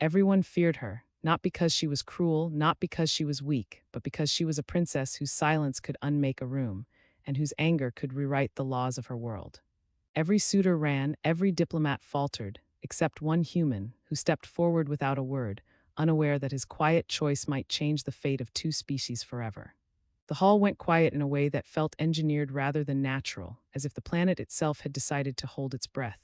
Everyone feared her, not because she was cruel, not because she was weak, but because she was a princess whose silence could unmake a room, and whose anger could rewrite the laws of her world. Every suitor ran, every diplomat faltered, except one human, who stepped forward without a word, unaware that his quiet choice might change the fate of two species forever. The hall went quiet in a way that felt engineered rather than natural, as if the planet itself had decided to hold its breath.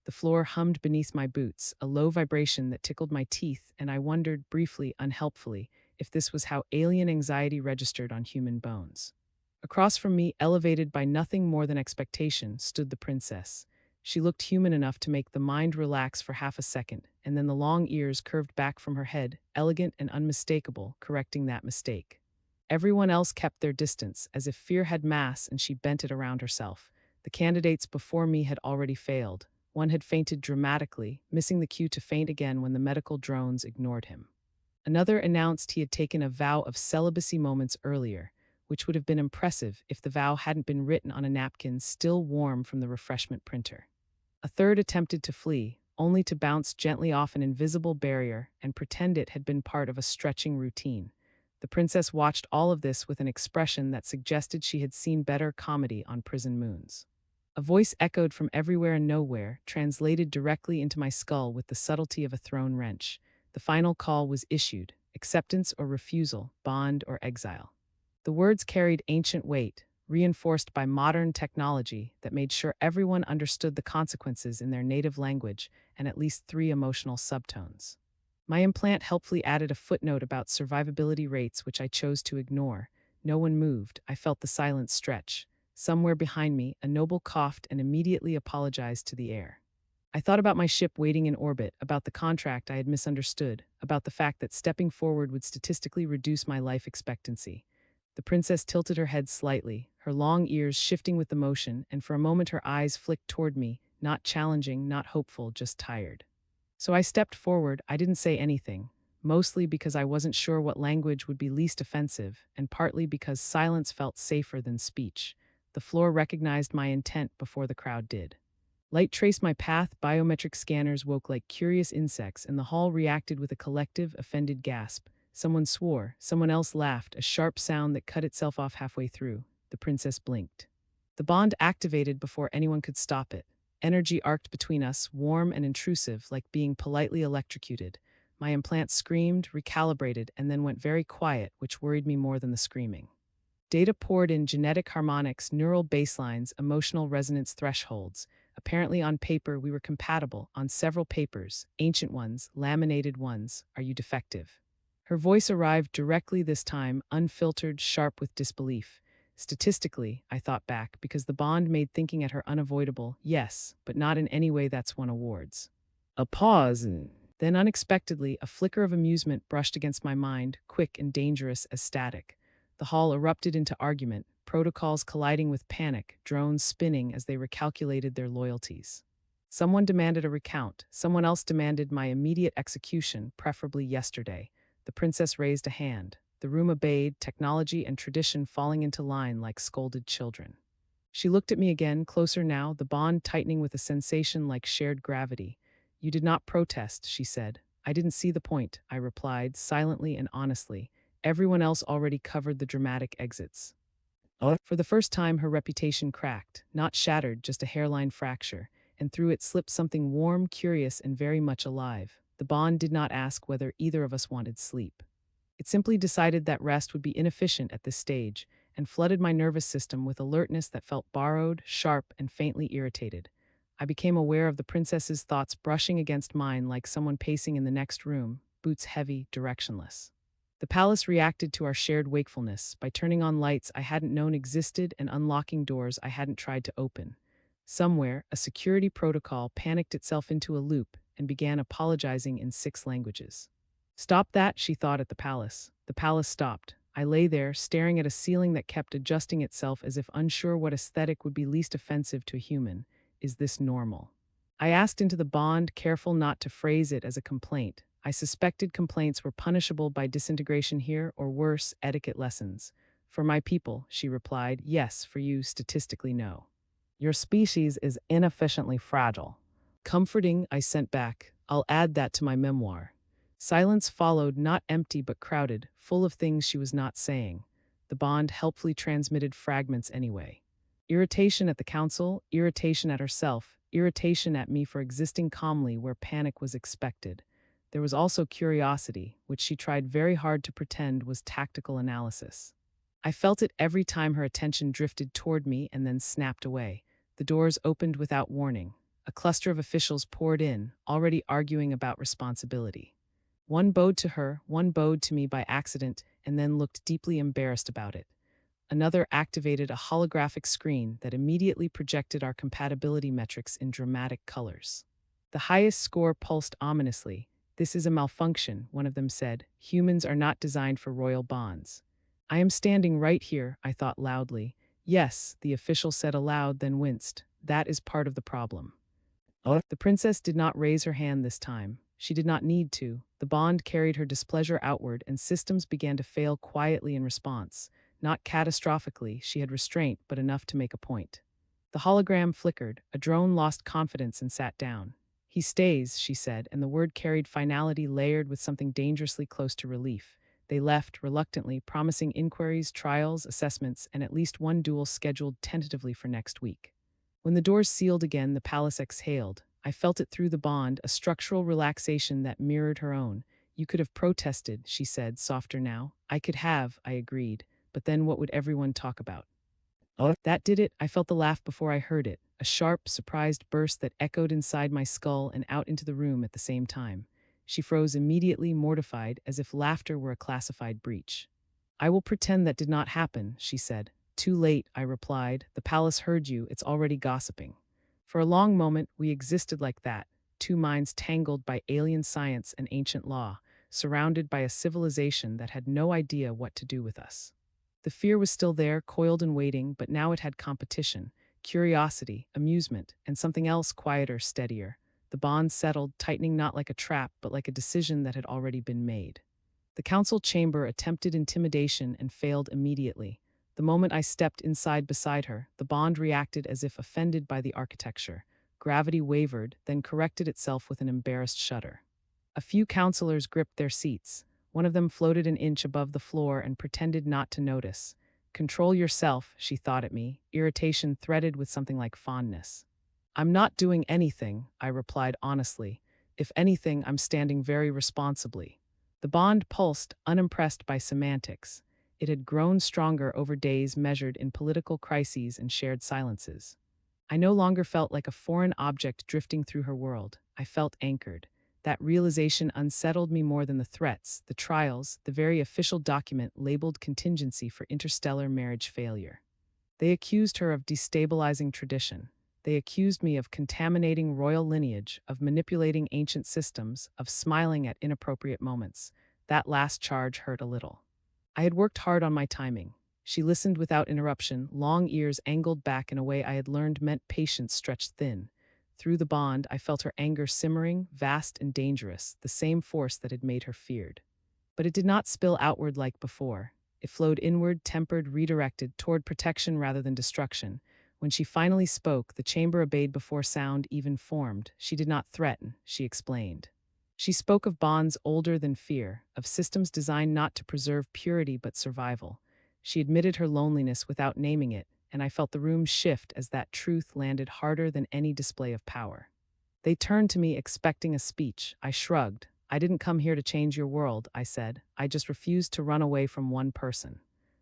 The floor hummed beneath my boots, a low vibration that tickled my teeth, and I wondered, briefly, unhelpfully, if this was how alien anxiety registered on human bones. Across from me, elevated by nothing more than expectation, stood the princess. She looked human enough to make the mind relax for half a second, and then the long ears curved back from her head, elegant and unmistakable, correcting that mistake. Everyone else kept their distance, as if fear had mass and she bent it around herself. The candidates before me had already failed. One had fainted dramatically, missing the cue to faint again when the medical drones ignored him. Another announced he had taken a vow of celibacy moments earlier, which would have been impressive if the vow hadn't been written on a napkin still warm from the refreshment printer. A third attempted to flee, only to bounce gently off an invisible barrier and pretend it had been part of a stretching routine. The princess watched all of this with an expression that suggested she had seen better comedy on prison moons. A voice echoed from everywhere and nowhere, translated directly into my skull with the subtlety of a thrown wrench. The final call was issued: acceptance or refusal, bond or exile. The words carried ancient weight, reinforced by modern technology that made sure everyone understood the consequences in their native language and at least three emotional subtones. My implant helpfully added a footnote about survivability rates, which I chose to ignore. No one moved. I felt the silence stretch. Somewhere behind me, a noble coughed and immediately apologized to the air. I thought about my ship waiting in orbit, about the contract I had misunderstood, about the fact that stepping forward would statistically reduce my life expectancy. The princess tilted her head slightly, her long ears shifting with the motion, and for a moment her eyes flicked toward me, not challenging, not hopeful, just tired. So I stepped forward. I didn't say anything, mostly because I wasn't sure what language would be least offensive, and partly because silence felt safer than speech. The floor recognized my intent before the crowd did. Light traced my path, biometric scanners woke like curious insects, and the hall reacted with a collective, offended gasp. Someone swore, someone else laughed, a sharp sound that cut itself off halfway through. The princess blinked. The bond activated before anyone could stop it. Energy arced between us, warm and intrusive, like being politely electrocuted. My implant screamed, recalibrated, and then went very quiet, which worried me more than the screaming. Data poured in: genetic harmonics, neural baselines, emotional resonance thresholds. Apparently on paper we were compatible, on several papers, ancient ones, laminated ones. Are you defective? Her voice arrived directly this time, unfiltered, sharp with disbelief. Statistically, I thought back, because the bond made thinking at her unavoidable. Yes, but not in any way that's won awards. A pause. Then unexpectedly, a flicker of amusement brushed against my mind, quick and dangerous as static. The hall erupted into argument, protocols colliding with panic, drones spinning as they recalculated their loyalties. Someone demanded a recount, someone else demanded my immediate execution, preferably yesterday. The princess raised a hand. The room obeyed, technology and tradition falling into line like scolded children. She looked at me again, closer now, the bond tightening with a sensation like shared gravity. You did not protest, she said. I didn't see the point, I replied, silently and honestly. Everyone else already covered the dramatic exits. For the first time, her reputation cracked, not shattered, just a hairline fracture, and through it slipped something warm, curious, and very much alive. The bond did not ask whether either of us wanted sleep. It simply decided that rest would be inefficient at this stage, and flooded my nervous system with alertness that felt borrowed, sharp, and faintly irritated. I became aware of the princess's thoughts brushing against mine like someone pacing in the next room, boots heavy, directionless. The palace reacted to our shared wakefulness by turning on lights I hadn't known existed and unlocking doors I hadn't tried to open. Somewhere, a security protocol panicked itself into a loop and began apologizing in 6 languages. Stop that, she thought at the palace. The palace stopped. I lay there, staring at a ceiling that kept adjusting itself as if unsure what aesthetic would be least offensive to a human. Is this normal? I asked into the bond, careful not to phrase it as a complaint. I suspected complaints were punishable by disintegration here, or worse, etiquette lessons. For my people, she replied. Yes, for you, statistically no. Your species is inefficiently fragile. Comforting, I sent back. I'll add that to my memoir. Silence followed, not empty but crowded, full of things she was not saying. The bond helpfully transmitted fragments anyway. Irritation at the council, irritation at herself, irritation at me for existing calmly where panic was expected. There was also curiosity, which she tried very hard to pretend was tactical analysis. I felt it every time her attention drifted toward me and then snapped away. The doors opened without warning. A cluster of officials poured in, already arguing about responsibility. One bowed to her, one bowed to me by accident, and then looked deeply embarrassed about it. Another activated a holographic screen that immediately projected our compatibility metrics in dramatic colors. The highest score pulsed ominously. "This is a malfunction," one of them said. "Humans are not designed for royal bonds." "I am standing right here," I thought loudly. "Yes," the official said aloud, then winced. "That is part of the problem." The princess did not raise her hand this time. She did not need to. The bond carried her displeasure outward, and systems began to fail quietly in response. Not catastrophically, she had restraint, but enough to make a point. The hologram flickered. A drone lost confidence and sat down. "He stays," she said, and the word carried finality layered with something dangerously close to relief. They left, reluctantly, promising inquiries, trials, assessments, and at least one duel scheduled tentatively for next week. When the doors sealed again, the palace exhaled. I felt it through the bond, a structural relaxation that mirrored her own. "You could have protested," she said, softer now. "I could have," I agreed. "But then what would everyone talk about?" That did it. I felt the laugh before I heard it, a sharp, surprised burst that echoed inside my skull and out into the room at the same time. She froze immediately, mortified, as if laughter were a classified breach. "I will pretend that did not happen," she said. "Too late," I replied. "The palace heard you. It's already gossiping." For a long moment, we existed like that, two minds tangled by alien science and ancient law, surrounded by a civilization that had no idea what to do with us. The fear was still there, coiled and waiting, but now it had competition, curiosity, amusement, and something else quieter, steadier. The bond settled, tightening not like a trap, but like a decision that had already been made. The council chamber attempted intimidation and failed immediately. The moment I stepped inside beside her, the bond reacted as if offended by the architecture. Gravity wavered, then corrected itself with an embarrassed shudder. A few counselors gripped their seats. One of them floated an inch above the floor and pretended not to notice. "Control yourself," she thought at me, irritation threaded with something like fondness. "I'm not doing anything," I replied honestly. "If anything, I'm standing very responsibly." The bond pulsed, unimpressed by semantics. It had grown stronger over days measured in political crises and shared silences. I no longer felt like a foreign object drifting through her world. I felt anchored. That realization unsettled me more than the threats, the trials, the very official document labeled contingency for interstellar marriage failure. They accused her of destabilizing tradition. They accused me of contaminating royal lineage, of manipulating ancient systems, of smiling at inappropriate moments. That last charge hurt a little. I had worked hard on my timing. She listened without interruption, long ears angled back in a way I had learned meant patience stretched thin. Through the bond, I felt her anger simmering, vast and dangerous, the same force that had made her feared. But it did not spill outward like before. It flowed inward, tempered, redirected, toward protection rather than destruction. When she finally spoke, the chamber obeyed before sound even formed. She did not threaten, she explained. She spoke of bonds older than fear, of systems designed not to preserve purity but survival. She admitted her loneliness without naming it, and I felt the room shift as that truth landed harder than any display of power. They turned to me expecting a speech. I shrugged. "I didn't come here to change your world," I said. "I just refused to run away from one person."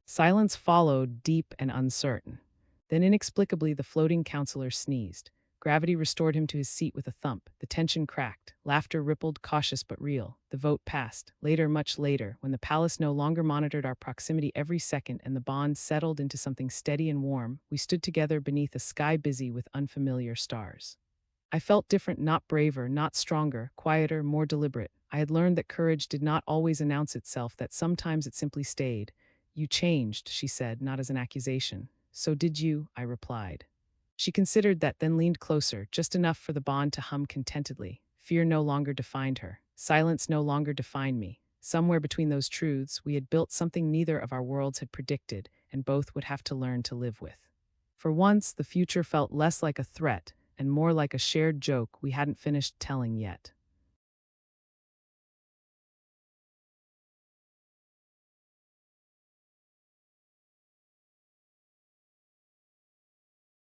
Silence followed, deep and uncertain. Then inexplicably the floating counselor sneezed. Gravity restored him to his seat with a thump. The tension cracked. Laughter rippled, cautious but real. The vote passed. Later, much later, when the palace no longer monitored our proximity every second and the bond settled into something steady and warm, we stood together beneath a sky busy with unfamiliar stars. I felt different, not braver, not stronger, quieter, more deliberate. I had learned that courage did not always announce itself, that sometimes it simply stayed. "You changed," she said, not as an accusation. "So did you," I replied. She considered that, then leaned closer, just enough for the bond to hum contentedly. Fear no longer defined her. Silence no longer defined me. Somewhere between those truths, we had built something neither of our worlds had predicted, and both would have to learn to live with. For once, the future felt less like a threat and more like a shared joke we hadn't finished telling yet.